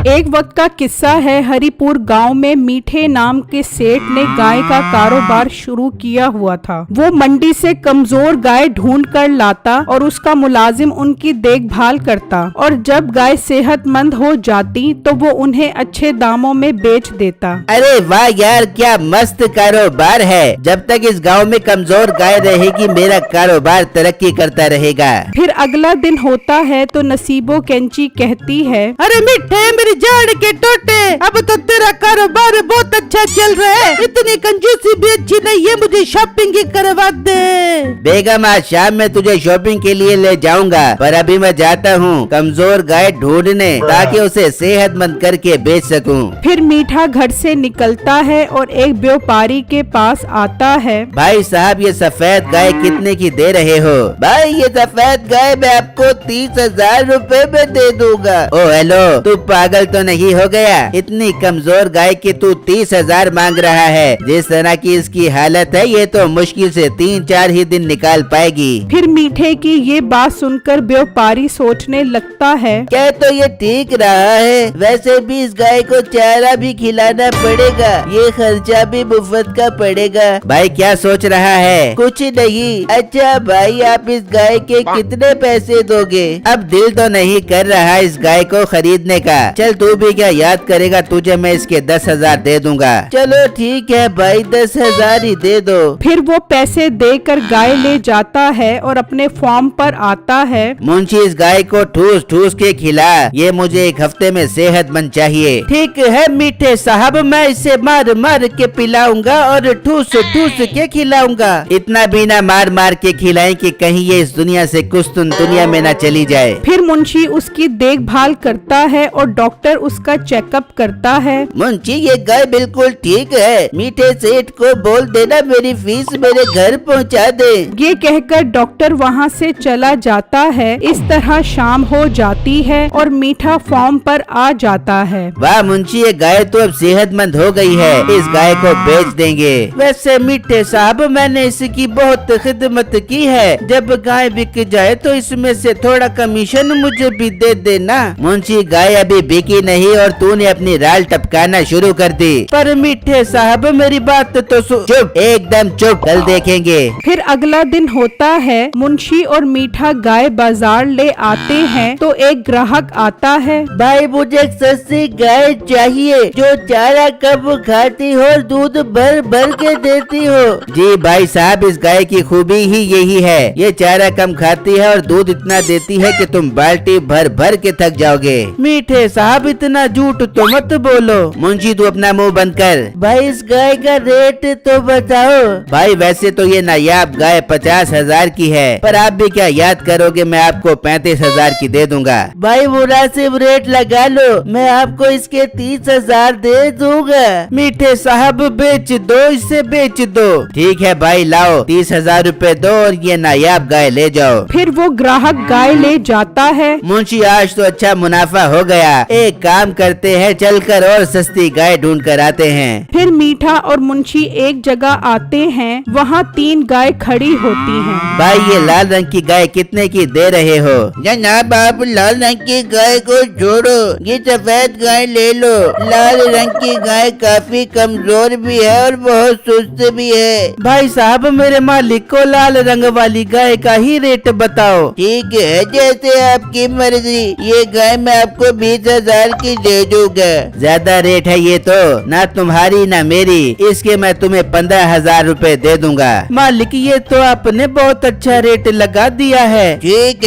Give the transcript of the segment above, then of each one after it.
एक वक्त का किस्सा है। हरिपुर गांव में मीठे नाम के सेठ ने गाय का कारोबार शुरू किया हुआ था। वो मंडी से कमजोर गाय ढूंढ कर लाता और उसका मुलाजिम उनकी देखभाल करता, और जब गाय सेहतमंद हो जाती तो वो उन्हें अच्छे दामों में बेच देता। अरे वाह यार, क्या मस्त कारोबार है। जब तक इस गांव में कमजोर गाय रहेगी मेरा कारोबार तरक्की करता रहेगा। फिर अगला दिन होता है तो नसीबो कैंची कहती है, अरे मिठे मेरी जान के टोटे, अब तो तेरा कारोबार बहुत अच्छा चल रहा है। इतनी कंजूसी भी अच्छी नहीं है, मुझे शॉपिंग ही करवा दे। बेगम आज शाम में तुझे शॉपिंग के लिए ले जाऊंगा, पर अभी मैं जाता हूँ कमजोर गाय ढूंढने ताकि उसे सेहतमंद करके बेच सकूं। फिर मीठा घर से निकलता है और एक व्यापारी के पास आता है। भाई साहब ये सफेद गाय कितने की दे रहे हो? भाई ये सफेद गाय मैं आपको 30,000 रुपए में दे दूंगा। ओ हेलो, तू पागल तो नहीं हो गया? इतनी कमजोर गाय की तू 30,000 मांग रहा है? जिस तरह की इसकी हालत है ये तो मुश्किल से 3-4 ही दिन निकाल पाएगी। फिर मीठे की ये बात सुनकर व्यापारी सोचने लगता है, क्या तो ये ठीक रहा है, वैसे भी इस गाय को चारा भी खिलाना पड़ेगा, ये खर्चा भी मुफ्त का पड़ेगा। भाई क्या सोच रहा है? कुछ नहीं। अच्छा भाई आप इस गाय के कितने पैसे दोगे? अब दिल तो नहीं कर रहा इस गाय को खरीदने का। चल तू भी क्या याद करेगा, तुझे मैं इसके 10,000 दे दूंगा। चलो ठीक है भाई 10,000 ही दे दो। फिर वो पैसे देकर गाय ले जाता है और अपने फार्म पर आता है। मुंशी इस गाय को ठूस ठूस के खिला, ये मुझे 1 हफ्ते में सेहतमंद चाहिए। ठीक है मीठे साहब, मैं इसे मार मार के पिलाऊंगा और ठूस ठूस के खिलाऊंगा। इतना भी ना मार मार के खिलाएं कि कहीं ये इस दुनिया से कुछ दुनिया में ना चली जाए। फिर मुंशी उसकी देखभाल करता है और डॉक्टर उसका चेकअप करता है। मुंशी ये गाय बिल्कुल ठीक है, मीठे सेठ को बोल देना मेरी फीस मेरे घर पहुंचा दे। ये कहकर डॉक्टर वहाँ से चला जाता है। इस तरह शाम हो जाती है और मीठा फार्म पर आ जाता है। वाह मुंशी ये गाय तो अब सेहतमंद हो गई है, इस गाय को बेच देंगे। वैसे मीठे साहब मैंने इसकी बहुत खिदमत की है, जब गाय बिक जाए तो इसमें से थोड़ा कमीशन मुझे भी दे देना। मुंशी गाय अभी बिकी नहीं और तूने अपनी राल टपकाना शुरू कर दी। पर मीठे साहब मेरी बात तो चुप, एकदम चुप, कल देखेंगे। फिर अगला दिन होता है। मुंशी और मीठा गाय बाजार ले आते हैं तो एक ग्राहक आता है। भाई मुझे सस्ती गाय चाहिए जो चारा कम खाती हो, दूध भर भर के देती हो। जी भाई साहब इस गाय की खूबी ही यही है, ये चारा कम खाती है और दूध इतना देती है कि तुम बाल्टी भर भर के थक जाओगे। मीठे साहब इतना झूठ तो मत बोलो। मुंशी तू अपना मुंह बंद कर। भाई इस गाय का रेट तो बताओ। भाई वैसे तो ये नायाब गाय 50,000 की है, पर आप भी क्या याद करोगे, मैं आपको 35,000 की दे दूंगा। भाई मुनासिब रेट लगा लो, मैं आपको इसके 30,000 दे दूंगा। मीठे साहब बेच दो, इसे बेच दो। ठीक है भाई लाओ 30,000 रुपए दो और ये नायाब गाय ले जाओ। फिर वो ग्राहक गाय ले जाता है। मुंशी आज तो अच्छा मुनाफा हो गया, एक काम करते हैं चलकर और सस्ती गाय ढूंढ कर आते हैं। फिर मीठा और मुंशी एक जगह आते हैं, वहाँ 3 गाय खड़ी होती हैं। भाई ये लाल रंग की गाय कितने की दे रहे हो? जनाब आप लाल रंग की गाय को छोड़ो, ये सफेद गाय ले लो। लाल रंग की गाय काफी कमजोर भी है और बहुत सुस्त भी है। भाई साहब मेरे मालिक को लाल रंग वाली गाय का ही रेट बताओ। ठीक है जैसे आपकी मर्जी, ये गाय मैं आपको 20,000 की दे दूंगा। ज्यादा रेट है ये तो, ना तुम्हारी ना मेरी, इसके मैं तुम्हें 15,000 रुपए दे दूंगा। मालिक ये तो आपने बहुत अच्छा रेट लगा दिया है। ठीक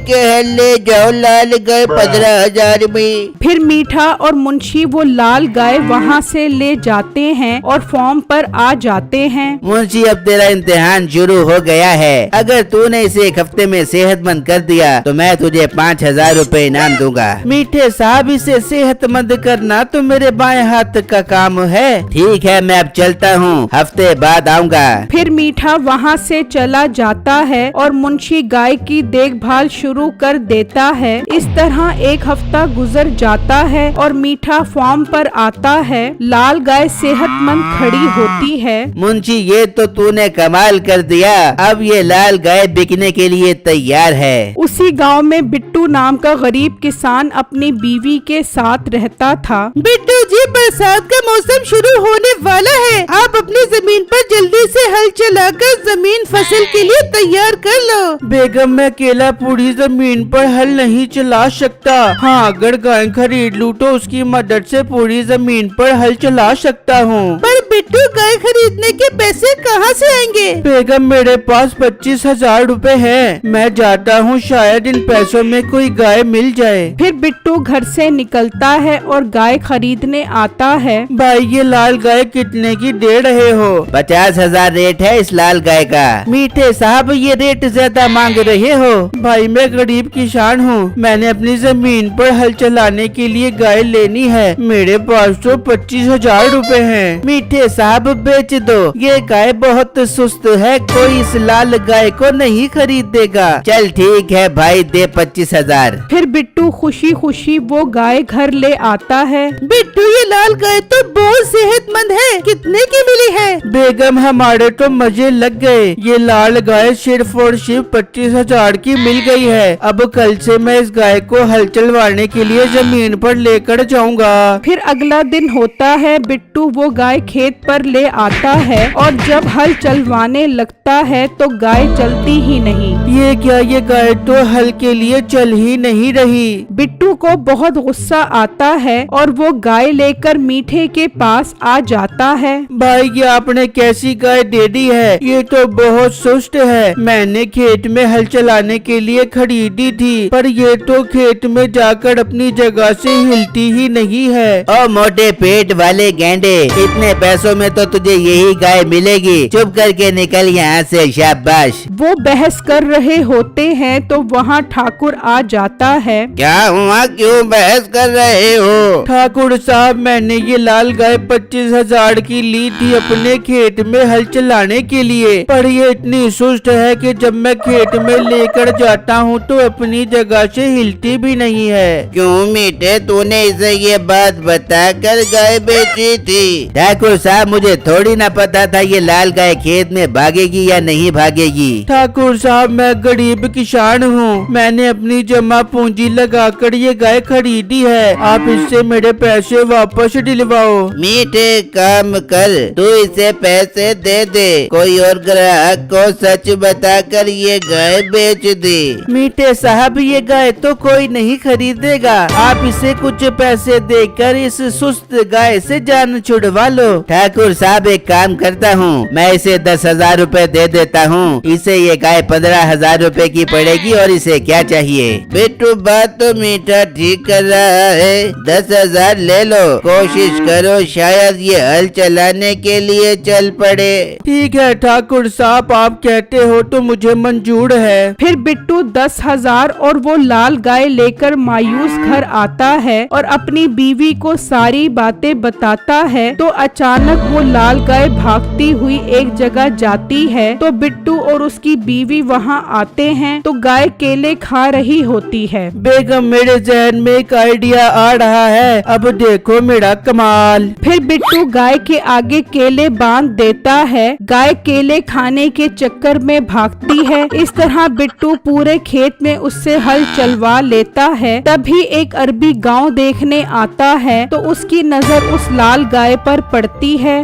है ले जाओ लाल गाय 15,000 में। फिर मीठा और मुंशी वो लाल गाय वहाँ से ले जाते हैं और फॉर्म पर आ जाते हैं। मुंशी अब तेरा इम्तिहान शुरू हो गया है, अगर तूने इसे 1 हफ्ते में सेहतमंद कर दिया तो मैं तुझे 5,000 रुपए इनाम दूंगा। मीठे साहब इसे सेहतमंद करना तो मेरे बाएं हाथ का काम है। ठीक है मैं अब चलता हूँ, हफ्ते बाद आऊँगा। फिर मीठा वहाँ से चला जाता है और मुंशी गाय की देखभाल शुरू कर देता है। इस तरह 1 हफ्ता गुजर जाता है और मीठा फार्म पर आता है। लाल गाय सेहतमंद खड़ी होती है। मुंशी ये तो तूने कमाल कर दिया, अब ये लाल गाय बिकने के लिए तैयार है। उसी गांव में बिट्टू नाम का गरीब किसान अपनी बीवी बीवी के साथ रहता था। बिट्टू जी, बरसात का मौसम शुरू होने वाला है। आप अपनी जमीन पर जल्दी से हल चलाकर जमीन फसल के लिए तैयार कर लो। बेगम, मैं अकेला पूरी जमीन पर हल नहीं चला सकता। हाँ, अगर गाय खरीद लूँ तो उसकी मदद से पूरी जमीन पर हल चला सकता हूँ। पर बिट्टू, गाय खरीदने के पैसे कहाँ से आएंगे? बेगम, मेरे पास 25,000 रुपए है। मैं जाता हूँ, शायद इन पैसों में कोई गाय मिल जाए। फिर बिट्टू घर से निकलता है और गाय खरीदने आता है। भाई, ये लाल गाय कितने की दे रहे हो? 50,000 रेट है इस लाल गाय का। मीठे साहब, ये रेट ज्यादा मांग रहे हो। भाई, मैं गरीब किसान हूँ। मैंने अपनी जमीन पर हल चलाने के लिए गाय लेनी है। मेरे पास तो 25,000 रुपए हैं। मीठे साहब, बेच दो। ये गाय बहुत सुस्त है, कोई इस लाल गाय को नहीं खरीदेगा। चल ठीक है भाई, दे 25,000। फिर बिट्टू खुशी खुशी वो गाय घर ले आता है। बिट्टू, ये लाल गाय तो बहुत सेहतमंद है। कितने की मिली है? बेगम, हमारे तो मजे लग गए। ये लाल गाय सिर्फ और सिर्फ 25,000 की मिल गई है। अब कल से मैं इस गाय को हल चलवाने के लिए जमीन पर लेकर जाऊंगा। फिर अगला दिन होता है। बिट्टू वो गाय खेत पर ले आता है और जब हल चलवाने लगता है तो गाय चलती ही नहीं। ये क्या, ये गाय तो हल के लिए चल ही नहीं रही। बिट्टू को बहुत गुस्सा आता है और वो गाय लेकर मीठे के पास आ जाता है। भाई, ये आपने कैसी गाय दे दी है? ये तो बहुत सुस्त है। मैंने खेत में हल चलाने के लिए खरीदी थी, पर ये तो खेत में जाकर अपनी जगह से हिलती ही नहीं है। ओ मोटे पेट वाले गेंडे, इतने पैसों में तो तुझे यही गाय मिलेगी। चुप करके निकल यहाँ से, शाबाश। वो बहस कर रहे होते हैं तो वहाँ ठाकुर आ जाता है। क्या हुआ, क्यों बहस कर रहे हो? ठाकुर साहब, मैंने ये लाल गाय 25,000 की ली थी अपने खेत में हल चलाने के लिए, पर ये इतनी सुस्त है कि जब मैं खेत में लेकर जाता हूँ तो अपनी जगह से हिलती भी नहीं है। क्यों मीठे, तूने इसे ये बात बताकर गाय बेची थी? ठाकुर साहब, मुझे थोड़ी ना पता था ये लाल गाय खेत में भागेगी या नहीं भागेगी। ठाकुर साहब, मैं गरीब किसान हूँ। मैंने अपनी जमा पूंजी लगाकर ये गाय खरीदी है। आप इससे मेरे पैसे वापस दिलवाओ। मीठे, काम कर, तू इसे पैसे दे दे। कोई और ग्राहक को सच बताकर ये गाय बेच दी। मीठे साहब, ये गाय तो कोई नहीं खरीदेगा। आप इसे कुछ पैसे देकर इस सुस्त गाय से जान छुड़वा लो। ठाकुर साहब, एक काम करता हूँ, मैं इसे 10,000 रुपए दे देता हूँ। इसे ये गाय 15,000 रुपए की पड़ेगी और इसे क्या चाहिए? बिट्टू, बात तो मीठा ठीक कर रहा है। 10,000 ले लो। कोशिश करो, शायद ये हल चलाने के लिए चल पड़े। ठीक है ठाकुर साहब, आप कहते हो तो मुझे मंजूर है। फिर बिट्टू 10,000 और वो लाल गाय लेकर मायूस घर आता है और अपनी बीवी को सारी बातें बताता है। तो अचानक वो लाल गाय भागती हुई एक जगह जाती है तो बिट्टू और उसकी बीवी वहाँ आते हैं तो गाय केले खा रही होती है। बेगम, मेरे जहन में एक आइडिया आ रहा है, अब देखो मेरा कमाल। फिर बिट्टू गाय के आगे केले बांध देता है। गाय केले खाने के चक्कर में भागती है। इस तरह बिट्टू पूरे खेत में उससे हल चलवा लेता है। तभी एक अरबी गांव देखने आता है तो उसकी नजर उस लाल गाय पर पड़ती है।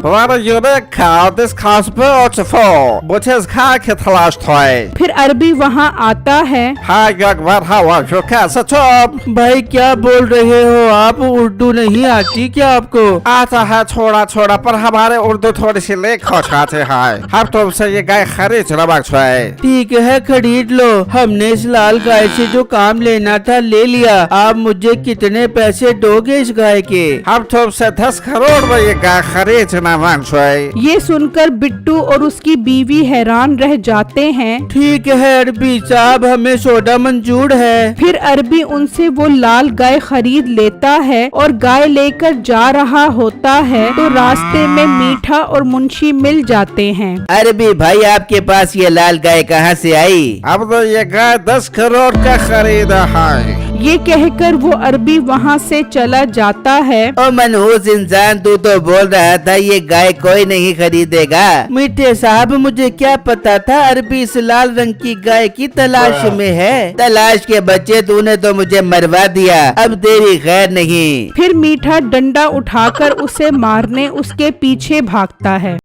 फिर अरबी वहाँ आता है। भाई, क्या बोल रहे हो आप? उर्दू नहीं आती क्या आपको? आता है छोड़ा छोड़ा, पर हमारे उर्दू थोड़ी सी लेख हो जाते हैं। हम तुमसे ये गाय खरीद रहे। ठीक है, खरीद लो। हमने इस लाल गाय से जो काम लेना था ले लिया। आप मुझे कितने पैसे दोगे इस गाय के? हम तुमसे 10 करोड़ में ये गाय खरीदना मांगते। ये सुनकर बिट्टू और उसकी बीवी हैरान रह जाते हैं। ठीक है अरबी साहब, हमें सौदा मंजूर है। फिर अरबी उनसे वो लाल गाय खरीद लेता है और गाय लेकर जा रहा होता है तो रास्ते में मीठा और मुंशी मिल जाते हैं। अरबी भाई, आपके पास ये लाल गाय कहाँ से आई? अब तो ये गाय 10 करोड़ का खरीदा है। ये कहकर वो अरबी वहाँ से चला जाता है। ओ मनहूस इंसान, तू तो बोल रहा था ये गाय कोई नहीं खरीदेगा। मीठे साहब, मुझे क्या पता था अरबी इस लाल रंग की गाय की तलाश में है। तलाश के बच्चे, तूने तो मुझे मरवा दिया, अब तेरी खैर नहीं। फिर मीठा डंडा उठाकर उसे मारने उसके पीछे भागता है।